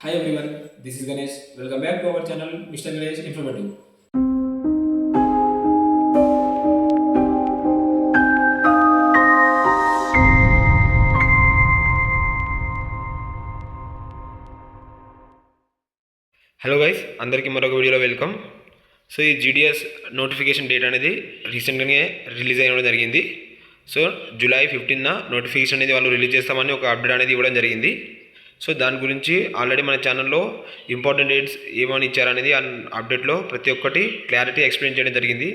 Hi everyone, this is Ganesh. Welcome back to our channel, Mr. Ganesh Informative. Hello guys, అందరికీ మరొక వీడియోలో welcome. So ఈ GDS notification date అనేది రీసెంట్గానే release అయ్యడం జరిగింది. సో జూలై 15న నోటిఫికేషన్ అనేది వాళ్ళు రిలీజ్ చేస్తామని ఒక అప్డేట్ అనేది ఇవ్వడం జరిగింది. సో దాని గురించి ఆల్రెడీ మన ఛానల్లో ఇంపార్టెంట్ డేట్స్ ఏమని ఇచ్చారనేది ఆ అప్డేట్లో ప్రతి ఒక్కటి క్లారిటీ ఎక్స్ప్లెయిన్ చేయడం జరిగింది.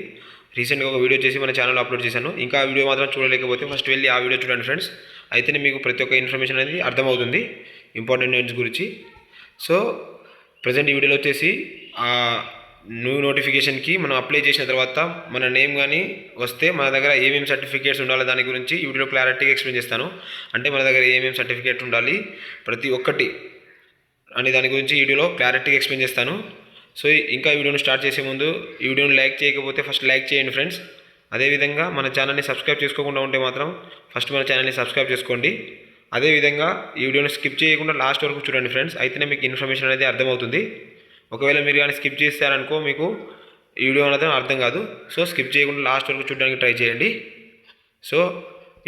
రీసెంట్గా ఒక వీడియో చేసి మన ఛానల్లో అప్లోడ్ చేశాను. ఇంకా ఆ వీడియో మాత్రం చూడలేకపోతే ఫస్ట్ వెళ్ళి ఆ వీడియో చూడండి ఫ్రెండ్స్. అయితేనే మీకు ప్రతి ఒక్క ఇన్ఫర్మేషన్ అనేది అర్థమవుతుంది ఇంపార్టెంట్ డేట్స్ గురించి. సో ప్రజెంట్ ఈ వీడియోలో వచ్చేసి న్యూ నోటిఫికేషన్కి మనం అప్లై చేసిన తర్వాత మన నేమ్ కానీ వస్తే మన దగ్గర ఏమేమి సర్టిఫికేట్స్ ఉండాలి దాని గురించి ఈ వీడియోలో క్లారిటీగా ఎక్స్ప్లెయిన్ చేస్తాను. అంటే మన దగ్గర ఏమేమి సర్టిఫికేట్ ఉండాలి ప్రతి ఒక్కటి అని దాని గురించి ఈ వీడియోలో క్లారిటీగా ఎక్స్ప్లెయిన్ చేస్తాను. సో ఇంకా ఈ వీడియోని స్టార్ట్ చేసే ముందు ఈ వీడియోని లైక్ చేయకపోతే ఫస్ట్ లైక్ చేయండి ఫ్రెండ్స్. అదేవిధంగా మన ఛానల్ని సబ్స్క్రైబ్ చేసుకోకుండా ఉంటే మాత్రం ఫస్ట్ మన ఛానల్ని సబ్స్క్రైబ్ చేసుకోండి. అదేవిధంగా ఈ వీడియోని స్కిప్ చేయకుండా లాస్ట్ వరకు చూడండి ఫ్రెండ్స్. అయితేనే మీకు ఇన్ఫర్మేషన్ అనేది అర్థమవుతుంది. ఒకవేళ మీరు కానీ స్కిప్ చేస్తారనుకో మీకు ఈ వీడియో అనేది అర్థం కాదు. సో స్కిప్ చేయకుండా లాస్ట్ వరకు చూడడానికి ట్రై చేయండి. సో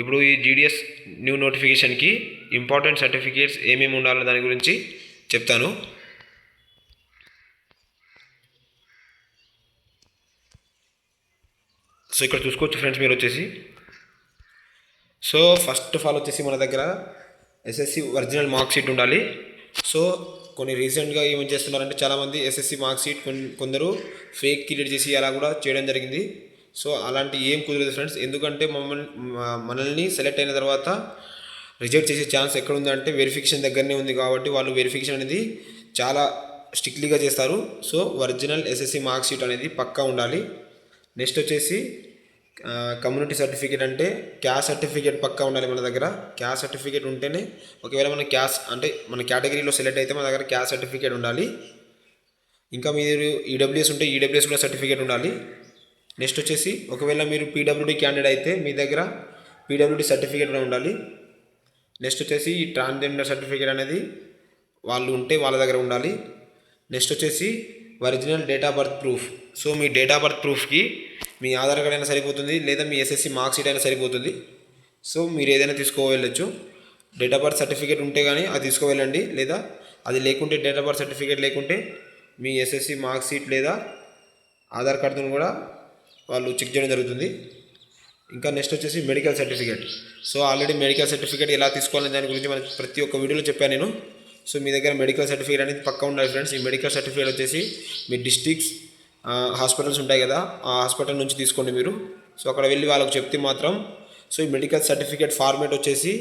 ఇప్పుడు ఈ జీడిఎస్ న్యూ నోటిఫికేషన్కి ఇంపార్టెంట్ సర్టిఫికేట్స్ ఏమేమి ఉండాలో దాని గురించి చెప్తాను. సో ఇక్కడ చూసుకోవచ్చు ఫ్రెండ్స్ మీరు వచ్చేసి. సో ఫస్ట్ ఆఫ్ ఆల్ వచ్చేసి మన దగ్గర ఎస్ఎస్సి ఒరిజినల్ మార్క్ షీట్ ఉండాలి. సో కొన్ని రీసెంట్గా ఏమేం చేస్తున్నారంటే చాలామంది ఎస్ఎస్సి మార్క్ షీట్ కొందరు ఫేక్ క్రియేట్ చేసి అలా కూడా చేయడం జరిగింది. సో అలాంటి ఏం కుదరదు ఫ్రెండ్స్. ఎందుకంటే మనల్ని సెలెక్ట్ అయిన తర్వాత రిజెక్ట్ చేసే ఛాన్స్ ఎక్కడ ఉందంటే వెరిఫికేషన్ దగ్గరనే ఉంది. కాబట్టి వాళ్ళు వెరిఫికేషన్ అనేది చాలా స్ట్రిక్ట్లీగా చేస్తారు. So original SSC mark sheet అనేది పక్కా ఉండాలి. నెక్స్ట్ వచ్చేసి కమ్యూనిటీ సర్టిఫికేట్ అంటే క్యాస్ట్ సర్టిఫికేట్ పక్కా ఉండాలి మన దగ్గర. క్యాస్ట్ సర్టిఫికేట్ ఉంటేనే ఒకవేళ మన క్యాస్ట్ అంటే మన కేటగిరీలో సెలెక్ట్ అయితే మన దగ్గర క్యాస్ట్ సర్టిఫికేట్ ఉండాలి. ఇంకా మీరు ఈడబ్ల్యూఎస్ ఉంటే ఈడబ్ల్యూఎస్ కూడా సర్టిఫికేట్ ఉండాలి. నెక్స్ట్ వచ్చేసి ఒకవేళ మీరు పీడబ్ల్యూడీ క్యాండిడేట్ అయితే మీ దగ్గర పీడబ్ల్యూడీ సర్టిఫికేట్ కూడా ఉండాలి. నెక్స్ట్ వచ్చేసి ఈ ట్రాన్స్జెండర్ సర్టిఫికేట్ అనేది వాళ్ళు ఉంటే వాళ్ళ దగ్గర ఉండాలి. నెక్స్ట్ వచ్చేసి original date of birth proof. So మీ డేట్ ఆఫ్ బర్త్ ప్రూఫ్కి మీ ఆధార్ కార్డ్ అయినా సరిపోతుంది, లేదా మీ ఎస్ఎస్సి మార్క్ షీట్ అయినా సరిపోతుంది. సో మీరు ఏదైనా తీసుకోవెళ్ళచ్చు. డేట్ ఆఫ్ బర్త్ సర్టిఫికేట్ ఉంటే కానీ అది తీసుకువెళ్ళండి, లేదా అది లేకుంటే డేట్ ఆఫ్ బర్త్ సర్టిఫికేట్ లేకుంటే మీ ఎస్ఎస్సి మార్క్ షీట్ లేదా ఆధార్ కార్డుతో కూడా వాళ్ళు చెక్ చేయడం జరుగుతుంది. ఇంకా నెక్స్ట్ వచ్చేసి medical certificate. So already medical certificate ఎలా తీసుకోవాలని దాని గురించి మనకి ప్రతి ఒక్క వీడియోలో చెప్పాను నేను. సో మీ దగ్గర మెడికల్ సర్టిఫికేట్ అనేది పక్కా ఉండాలి ఫ్రెండ్స్. ఈ మెడికల్ సర్టిఫికేట్ వచ్చేసి మీ డిస్ట్రిక్ట్స్ హాస్పిటల్స్ ఉంటాయి కదా, ఆ హాస్పిటల్ నుంచి తీసుకోండి మీరు. సో అక్కడ వెళ్ళి వాళ్ళకి చెప్తే మాత్రం సో ఈ మెడికల్ సర్టిఫికేట్ ఫార్మేట్ వచ్చేసి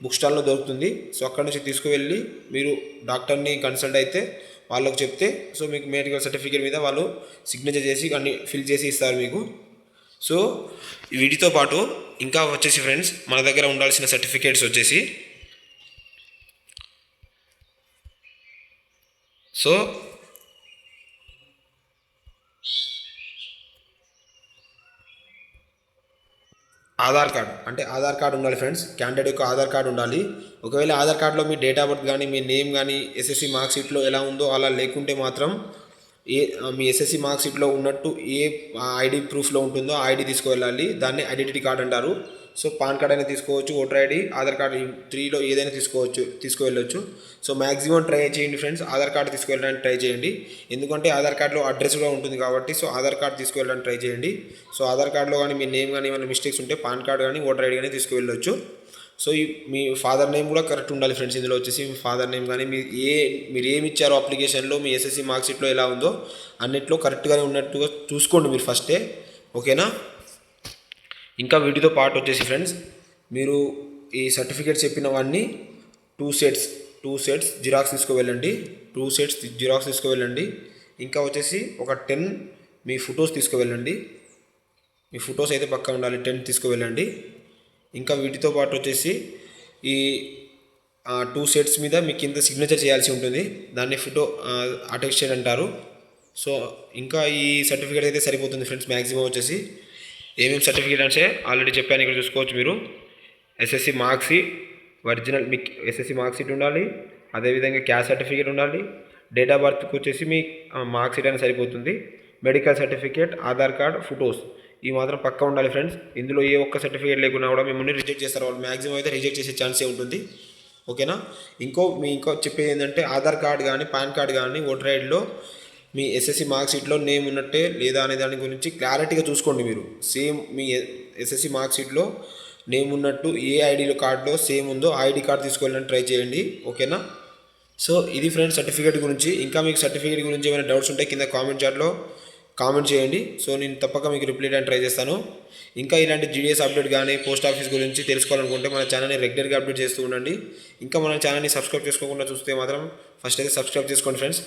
బుక్ స్టాల్లో దొరుకుతుంది. సో అక్కడ నుంచి తీసుకువెళ్ళి మీరు డాక్టర్ని కన్సల్ట్ అయితే వాళ్ళకి చెప్తే సో మీకు మెడికల్ సర్టిఫికేట్ మీద వాళ్ళు సిగ్నేచర్ చేసి అన్ని ఫిల్ చేసి ఇస్తారు మీకు. సో వీటితో పాటు ఇంకా వచ్చేసి ఫ్రెండ్స్ మన దగ్గర ఉండాల్సిన సర్టిఫికేట్స్ వచ్చేసి సో ఆధార్ కార్డ్ అంటే ఆధార్ కార్డు ఉండాలి ఫ్రెండ్స్. క్యాండిడేట్ యొక్క ఆధార్ కార్డు ఉండాలి. ఒకవేళ ఆధార్ కార్డులో మీ డేట్ ఆఫ్ బర్త్ కానీ మీ నేమ్ కానీ ఎస్ఎస్సి మార్క్ షీట్లో ఎలా ఉందో అలా లేకుంటే మాత్రం మీ ఎస్ఎస్సి మార్క్ షీట్లో ఉన్నట్టు ఏ ఐడి ప్రూఫ్లో ఉంటుందో ఆ ఐడి తీసుకువెళ్ళాలి. దాన్ని ఐడెంటిటీ కార్డ్ అంటారు. సో పాన్ కార్డ్ అయినా తీసుకోవచ్చు, ఓటర్ ఐడి, ఆధార్ కార్డు 3లో ఏదైనా తీసుకువెళ్ళొచ్చు. సో మ్యాక్సిమం ట్రై చేయండి ఫ్రెండ్స్, ఆధార్ కార్డు తీసుకువెళ్ళడానికి ట్రై చేయండి. ఎందుకంటే ఆధార్ కార్డులో అడ్రస్ కూడా ఉంటుంది కాబట్టి సో ఆధార్ కార్డు తీసుకువెళ్ళడానికి ట్రై చేయండి. సో ఆధార్ కార్డులో కానీ మీ నేమ్ కానీ ఏమైనా మిస్టేక్స్ ఉంటే పాన్ కార్డు కానీ ఓటర్ ఐడి కానీ తీసుకువెళ్ళొచ్చు. సో మీ ఫాదర్ నేమ్ కూడా కరెక్ట్ ఉండాలి ఫ్రెండ్స్. ఇందులో వచ్చేసి మీ ఫాదర్ నేమ్ కానీ మీరు ఏమి ఇచ్చారో అప్లికేషన్లో మీ ఎస్ఎస్సి మార్క్ షీట్లో ఎలా ఉందో అన్నిట్లో కరెక్ట్గానే ఉన్నట్టుగా చూసుకోండి మీరు ఫస్టే, ఓకేనా. ఇంకా వీటితో పాటు వచ్చేసి ఫ్రెండ్స్ మీరు ఈ సర్టిఫికేట్ చెప్పినవన్నీ టూ సెట్స్ జిరాక్స్ తీసుకువెళ్ళండి. 2 సెట్స్ జిరాక్స్ తీసుకువెళ్ళండి. ఇంకా వచ్చేసి ఒక 10 మీ ఫొటోస్ తీసుకువెళ్ళండి. మీ ఫొటోస్ అయితే పక్కా ఉండాలి, 10 తీసుకువెళ్ళండి. ఇంకా వీటితో పాటు వచ్చేసి ఈ 2 సెట్స్ మీద మీ కింద సిగ్నేచర్ చేయాల్సి ఉంటుంది. దాన్ని ఫోటో అటెస్టెడ్ అంటారు. సో ఇంకా ఈ సర్టిఫికేట్ అయితే సరిపోతుంది ఫ్రెండ్స్. మ్యాక్సిమం వచ్చేసి ఏమేమి సర్టిఫికేట్ అంటే ఆల్రెడీ చెప్పాను, ఇక్కడ చూసుకోవచ్చు మీరు. ఎస్ఎస్సి మార్క్ షీట్ ఒరిజినల్ మీకు ఎస్ఎస్సి మార్క్ షీట్ ఉండాలి, అదేవిధంగా క్యాస్ట్ సర్టిఫికేట్ ఉండాలి. డేట్ ఆఫ్ బర్త్కి వచ్చేసి మీ మార్క్ షీట్ అనేది సరిపోతుంది. Medical certificate, Aadhaar card, photos ఈ మాత్రం పక్కా ఉండాలి ఫ్రెండ్స్. ఇందులో ఏ ఒక్క సర్టిఫికేట్ లేకున్నా కూడా మిమ్మల్ని రిజెక్ట్ చేస్తారు. వాళ్ళు మ్యాక్సిమం అయితే రిజెక్ట్ చేసే ఛాన్సే ఉంటుంది. ఓకేనా. ఇంకో చెప్పేది ఏంటంటే ఆధార్ కార్డ్ కానీ పాన్ కార్డ్ కానీ ఓటర్ ఐడిలో మీ ఎస్ఎస్సి మార్క్ షీట్లో నేమ్ ఉన్నట్టే లేదా అనే దాని గురించి క్లారిటీగా చూసుకోండి. మీరు సేమ్ మీ ఎస్ఎస్సి మార్క్ షీట్లో నేమ్ ఉన్నట్టు ఏ ఐడిలో కార్డులో సేమ్ ఉందో ఐడి కార్డ్ తీసుకెళ్ళడానికి ట్రై చేయండి. ఓకేనా. సో ఇది ఫ్రెండ్స్ సర్టిఫికేట్ గురించి. ఇంకా మీకు సర్టిఫికేట్ గురించి ఏమైనా డౌట్స్ ఉంటే కింద కామెంట్ చాట్లో కామెంట్ చేయండి. సో నేను తప్పక మీకు రిప్లై చేయడానికి ట్రై చేస్తాను. ఇంకా ఇలాంటి జీడిఎస్ అప్డేట్ కానీ పోస్ట్ ఆఫీస్ గురించి తెలుసుకోవాలనుకుంటే మన ఛానల్ని రెగ్యులర్గా అప్డేట్ చేస్తూ ఉండండి. ఇంకా మన ఛానల్ని సబ్స్క్రైబ్ చేసుకోకుండా చూస్తే మాత్రం ఫస్ట్ అయితే సబ్స్క్రైబ్ చేసుకోండి ఫ్రెండ్స్.